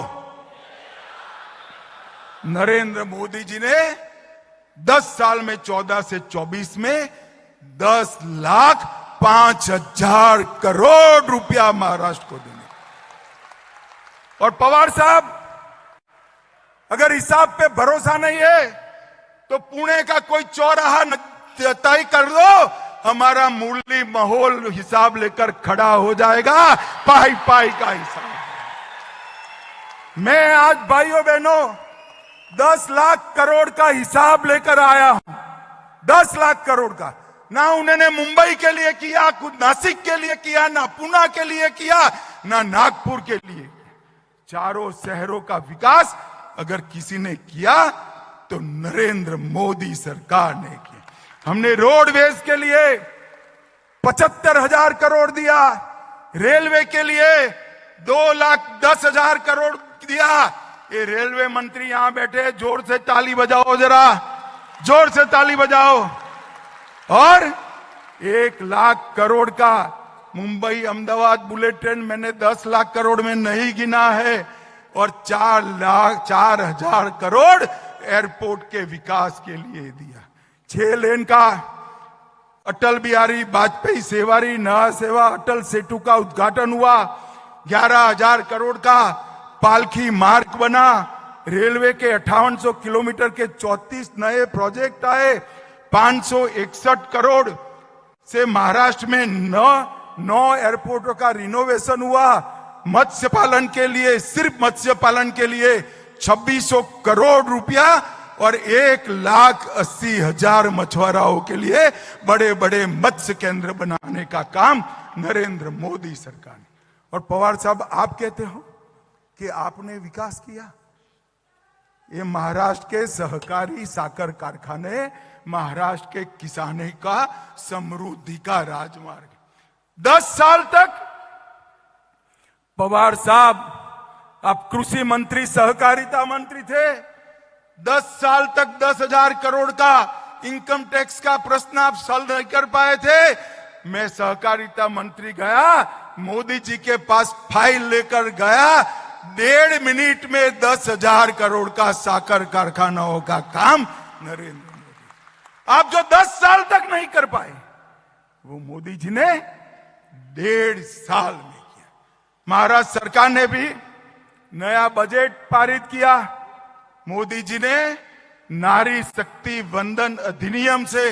नरेंद्र मोदी जी ने 10 साल में 14 से 24 में 10,05,000 करोड़ रुपया महाराष्ट्र को देने। और पवार साहब, अगर हिसाब पे भरोसा नहीं है तो पुणे का कोई चौराहा तय कर दो, हमारा मुरली माहौल हिसाब लेकर खड़ा हो जाएगा। पाई पाई का हिसाब। मैं आज भाइयों बहनों 10 लाख करोड़ का हिसाब लेकर आया हूं। 10 लाख करोड़ का। ना उन्होंने मुंबई के लिए किया, कुछ नासिक के लिए किया, ना पुणे के लिए किया, ना नागपुर के लिए। चारों शहरों का विकास अगर किसी ने किया तो नरेंद्र मोदी सरकार ने किया। हमने रोडवेज के लिए 75,000 करोड़ दिया, रेलवे के लिए 2,10,000 करोड़ दिया। ये रेलवे मंत्री यहां बैठे, जोर से ताली बजाओ, जरा जोर से ताली बजाओ। और 1,00,000 करोड़ का मुंबई अहमदाबाद बुलेट ट्रेन मैंने 10 लाख करोड़ में नहीं गिना है। और 4,04,000 करोड़ एयरपोर्ट के विकास के लिए दिया। 6 लेन का अटल बिहारी वाजपेयी सेवारी नया सेवा अटल सेतु का उद्घाटन हुआ। 11,000 करोड़ का पालखी मार्ग बना। रेलवे के 5800 किलोमीटर के 34 नए प्रोजेक्ट आए। 561 करोड़ से महाराष्ट्र में 9 एयरपोर्टों का रिनोवेशन हुआ। मत्स्य पालन के लिए, सिर्फ मत्स्य पालन के लिए 2600 करोड़ रुपया और 1,80,000 मछुआरों के लिए बड़े बड़े मत्स्य केंद्र बनाने का काम नरेंद्र मोदी सरकार ने। और पवार साहब, आप कहते हो कि आपने विकास किया। ये महाराष्ट्र के सहकारी साकर कारखाने, महाराष्ट्र के किसानों का समृद्धि का राजमार्ग। 10 साल तक पवार साहब आप कृषि मंत्री, सहकारिता मंत्री थे। 10 साल तक 10,000 करोड़ का इनकम टैक्स का प्रश्न आप सॉल्व नहीं कर पाए थे। मैं सहकारिता मंत्री गया, मोदी जी के पास फाइल लेकर गया, 1.5 मिनट में 10,000 करोड़ का साकर कारखानाओं का काम नरेंद्र मोदी। आप जो 10 साल तक नहीं कर पाए वो मोदी जी ने 1.5 साल में किया। महाराष्ट्र सरकार ने भी नया बजट पारित किया। मोदी जी ने नारी शक्ति वंदन अधिनियम से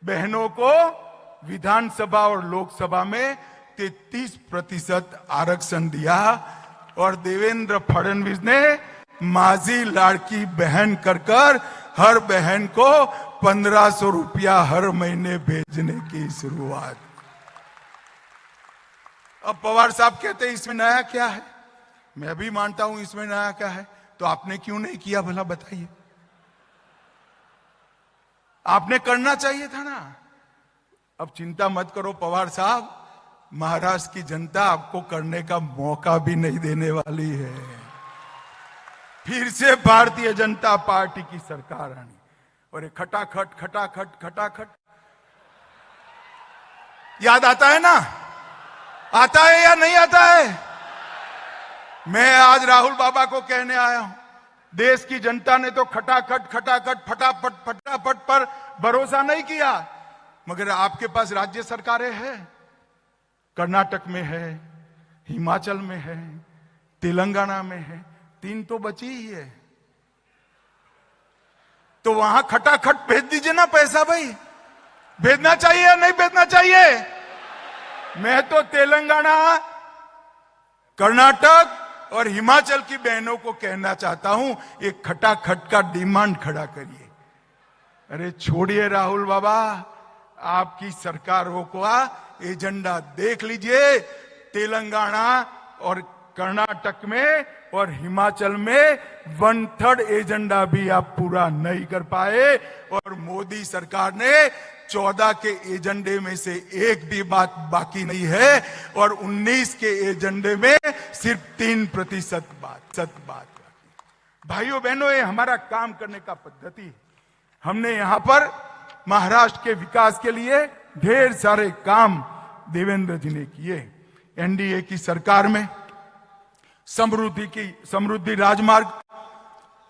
बहनों को विधानसभा और लोकसभा में 33% आरक्षण दिया और देवेंद्र फडणवीस ने माझी लाड़की बहन कर हर बहन को 1500 रुपया हर महीने भेजने की शुरुआत। अब पवार साहब कहते हैं इसमें नया क्या है? मैं भी मानता हूं इसमें नया क्या है, तो आपने क्यों नहीं किया भला बताइए? आपने करना चाहिए था ना। अब चिंता मत करो पवार साहब, महाराष्ट्र की जनता आपको करने का मौका भी नहीं देने वाली है। फिर से भारतीय जनता पार्टी की सरकार आनी और खटाखट खटाखट खटाखट याद आता है ना? आता है या नहीं आता है? मैं आज राहुल बाबा को कहने आया हूं, देश की जनता ने तो खटाखट खटाखट फटाफट फटाफट पर भरोसा नहीं किया, मगर आपके पास राज्य सरकारें हैं। कर्नाटक में है, हिमाचल में है, तेलंगाना में है, 3 तो बची ही है। तो वहां खटाखट भेज दीजिए ना पैसा भाई। भेजना चाहिए या नहीं भेजना चाहिए? मैं तो तेलंगाना, कर्नाटक और हिमाचल की बहनों को कहना चाहता हूं, एक खटाखट का डिमांड खड़ा करिए। अरे छोड़िए राहुल बाबा, आपकी सरकारों का एजेंडा देख लीजिए। तेलंगाना और कर्नाटक में और हिमाचल में 1/3 एजेंडा भी आप पूरा नहीं कर पाए और मोदी सरकार ने 14 के एजेंडे में से एक भी बात बाकी नहीं है और 19 के एजेंडे में सिर्फ 3% बात। भाइयों बहनों, ये हमारा काम करने का पद्धति है। हमने यहां पर महाराष्ट्र के विकास के लिए ढेर सारे काम देवेंद्र जी ने किए। एनडीए की सरकार में समृद्धि राजमार्ग,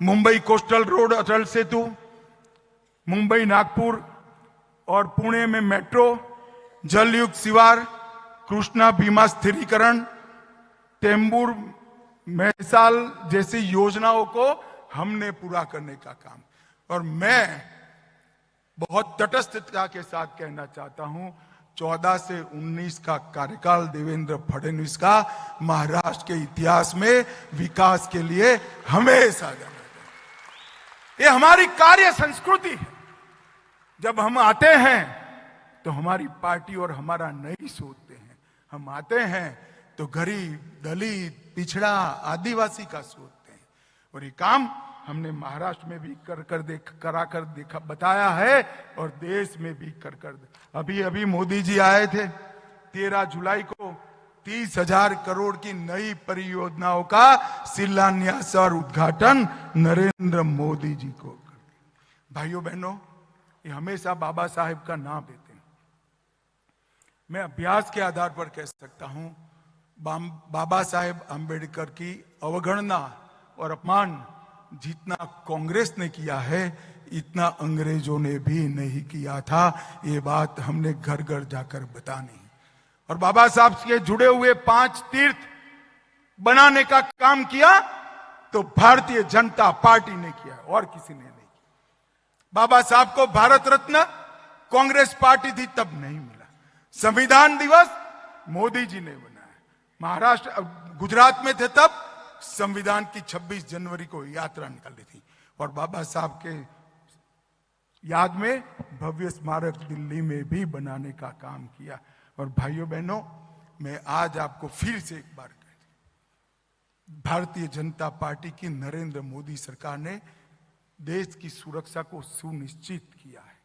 मुंबई कोस्टल रोड अटल सेतु, मुंबई नागपुर और पुणे में मेट्रो, जलयुक्त शिवार, कृष्णा भीमा स्थिरीकरण, तेंबूर मैसाल जैसी योजनाओं को हमने पूरा करने का काम। और मैं बहुत तटस्थता के साथ कहना चाहता हूं, 14 से 19 का कार्यकाल देवेंद्र फडणवीस का महाराष्ट्र के इतिहास में विकास के लिए हमेशा जाना जाए। ये हमारी कार्य संस्कृति है। जब हम आते हैं तो हमारी पार्टी और हमारा नहीं सोचते हैं। हम आते हैं तो गरीब, दलित, पिछड़ा, आदिवासी का सोचते हैं। और ये काम हमने महाराष्ट्र में भी कराकर देखा बताया है और देश में भी कर अभी मोदी जी आए थे 13 जुलाई को 30,000 करोड़ की नई परियोजनाओं का शिलान्यास और उद्घाटन नरेंद्र मोदी जी को कर दिया। भाइयों बहनों, ये हमेशा बाबा साहेब का नाम लेते हैं। मैं अभ्यास के आधार पर कह सकता हूं, बाबा साहेब अंबेडकर की अवगणना और अपमान जितना कांग्रेस ने किया है इतना अंग्रेजों ने भी नहीं किया था। ये बात हमने घर घर जाकर बतानी। और बाबा साहब के जुड़े हुए 5 तीर्थ बनाने का काम किया तो भारतीय जनता पार्टी ने किया और किसी ने नहीं किया। बाबा साहब को भारत रत्न कांग्रेस पार्टी थी तब नहीं मिला। संविधान दिवस मोदी जी ने बनाया। महाराष्ट्र गुजरात में थे तब संविधान की 26 जनवरी को यात्रा निकाली थी और बाबा साहब के याद में भव्य स्मारक दिल्ली में भी बनाने का काम किया। और भाइयों बहनों, मैं आज आपको फिर से एक बार कह दूं, भारतीय जनता पार्टी की नरेंद्र मोदी सरकार ने देश की सुरक्षा को सुनिश्चित किया है।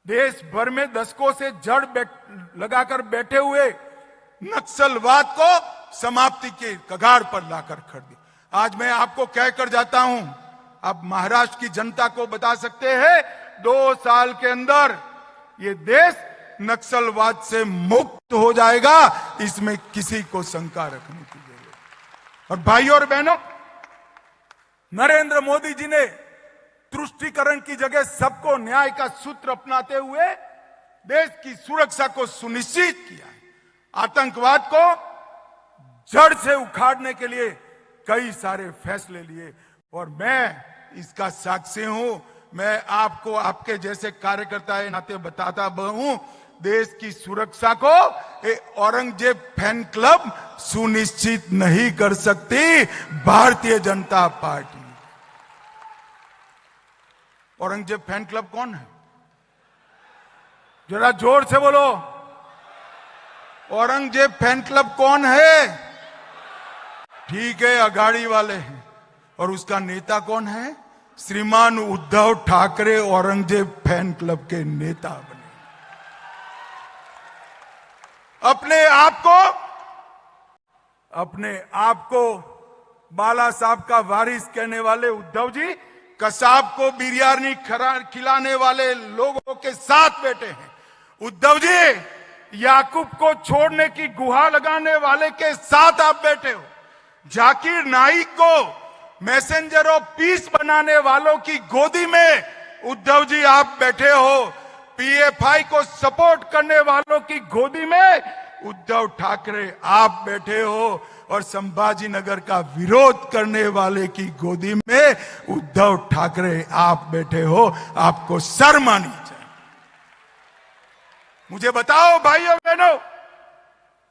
देश भर में दशकों से जड़ लगाकर बैठे हुए नक्सलवाद को समाप्ति के कगार पर लाकर खड़ दिया। आज मैं आपको कहकर जाता हूं, आप महाराष्ट्र की जनता को बता सकते हैं 2 साल के अंदर ये देश नक्सलवाद से मुक्त हो जाएगा। इसमें किसी को शंका रखने की जरूरत। और भाइयों और बहनों, नरेंद्र मोदी जी ने तुष्टीकरण की जगह सबको न्याय का सूत्र अपनाते हुए देश की सुरक्षा को सुनिश्चित किया है। आतंकवाद को जड़ से उखाड़ने के लिए कई सारे फैसले लिए और मैं इसका साक्षी हूं। मैं आपको आपके जैसे कार्यकर्ता के नाते बताता हूं, देश की सुरक्षा को औरंगजेब फैन क्लब सुनिश्चित नहीं कर सकती, Bharatiya Janata party. Aurangzeb fan club कौन है? जरा जोर से बोलो, औरंगजेब फैन क्लब कौन है? ठीक है, अघाड़ी वाले हैं। और उसका नेता कौन है? श्रीमान उद्धव ठाकरे औरंगजेब फैन क्लब के नेता बने। अपने आप को बाला साहब का वारिस कहने वाले उद्धव जी कसाब को बिरयानी खिलाने वाले लोगों के साथ बैठे हैं। उद्धव जी याकूब को छोड़ने की गुहार लगाने वाले के साथ आप बैठे हो। जाकिर नाइक को मैसेंजर ऑफ पीस बनाने वालों की गोदी में उद्धव जी आप बैठे हो। पीएफआई को सपोर्ट करने वालों की गोदी में उद्धव ठाकरे आप बैठे हो और संभाजी नगर का विरोध करने वाले की गोदी में उद्धव ठाकरे आप बैठे हो। आपको शर्म आनी चाहिए। मुझे बताओ भाइयों बहनों,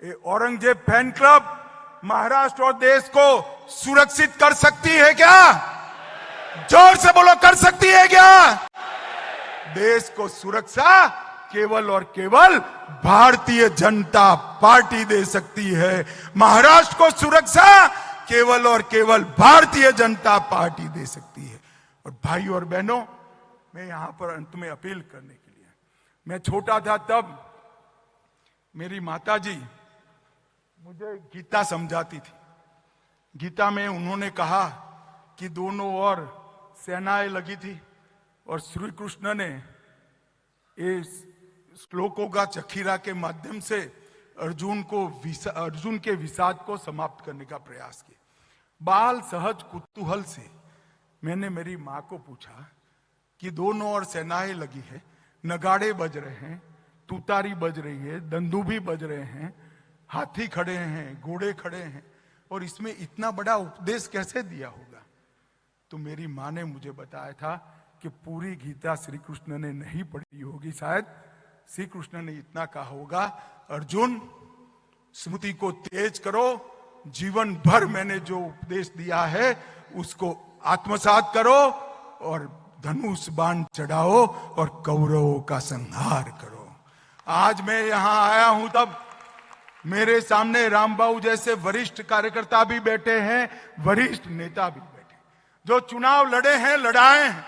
ये औरंगजेब फैन क्लब महाराष्ट्र और देश को सुरक्षित कर सकती है क्या? जोर से बोलो, कर सकती है क्या? देश को सुरक्षा केवल और केवल भारतीय जनता पार्टी दे सकती है। महाराष्ट्र को सुरक्षा केवल और केवल भारतीय जनता पार्टी दे सकती है। और भाइयों और बहनों, मैं यहां पर अंत में अपील करने के लिए, मैं छोटा था तब मेरी माताजी मुझे गीता समझाती थी। गीता में उन्होंने कहा कि दोनों ओर सेनाएं लगी थी और श्री कृष्ण ने इस श्लोकों का जखीरा के माध्यम से अर्जुन के विषाद को समाप्त करने का प्रयास किया। बाल सहज कुतूहल से मैंने मेरी माँ को पूछा कि दोनों ओर सेनाएं लगी है, नगाड़े बज रहे हैं, तुतारी बज रही है, दंदूभी बज रहे हैं, हाथी खड़े हैं, घोड़े खड़े हैं, और इसमें इतना बड़ा उपदेश कैसे दिया होगा? तो मेरी माँ ने मुझे बताया था कि पूरी गीता श्री कृष्ण ने नहीं पढ़ी होगी। शायद श्री कृष्ण ने इतना कहा होगा, अर्जुन स्मृति को तेज करो, जीवन भर मैंने जो उपदेश दिया है उसको आत्मसात करो और धनुष बाण चढ़ाओ और कौरवों का संहार करो। आज मैं यहां आया हूं तब मेरे सामने रामबाबू जैसे वरिष्ठ कार्यकर्ता भी बैठे हैं, वरिष्ठ नेता भी बैठे, जो चुनाव लड़े हैं, लड़ाए हैं।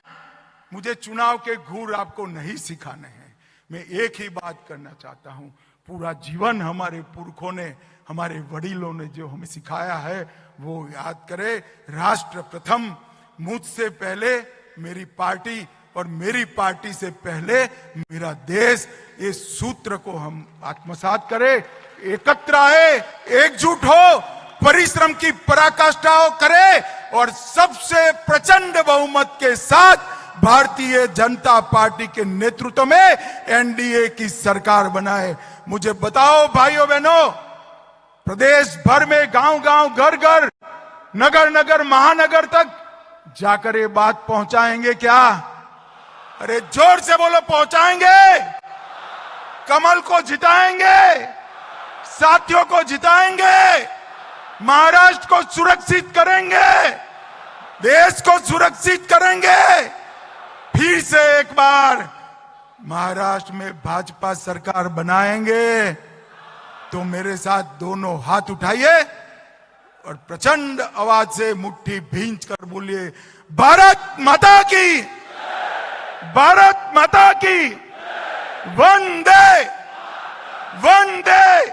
मुझे चुनाव के गुर आपको नहीं सिखाने हैं। मैं एक ही बात करना चाहता हूं, पूरा जीवन हमारे पुरखों ने, हमारे वडीलों ने जो हमें सिखाया है वो याद करें। राष्ट्र प्रथम, मुझसे पहले मेरी पार्टी और मेरी पार्टी से पहले मेरा देश, इस सूत्र को हम आत्मसात करें। एकत्र आए, एकजुट हो, परिश्रम की पराकाष्ठा करे और सबसे प्रचंड बहुमत के साथ भारतीय जनता पार्टी के नेतृत्व में एनडीए की सरकार बनाए। मुझे बताओ भाइयों बहनों, प्रदेश भर में गांव गांव, घर घर, नगर नगर, महानगर तक जाकर ये बात पहुंचाएंगे क्या? अरे जोर से बोलो, पहुंचाएंगे? कमल को जिताएंगे, साथियों को जिताएंगे, महाराष्ट्र को सुरक्षित करेंगे, देश को सुरक्षित करेंगे। फिर से एक बार महाराष्ट्र में भाजपा सरकार बनाएंगे तो मेरे साथ दोनों हाथ उठाइए और प्रचंड आवाज से मुट्ठी भींच कर बोलिए, भारत माता की, भारत माता की, वंदे वंदे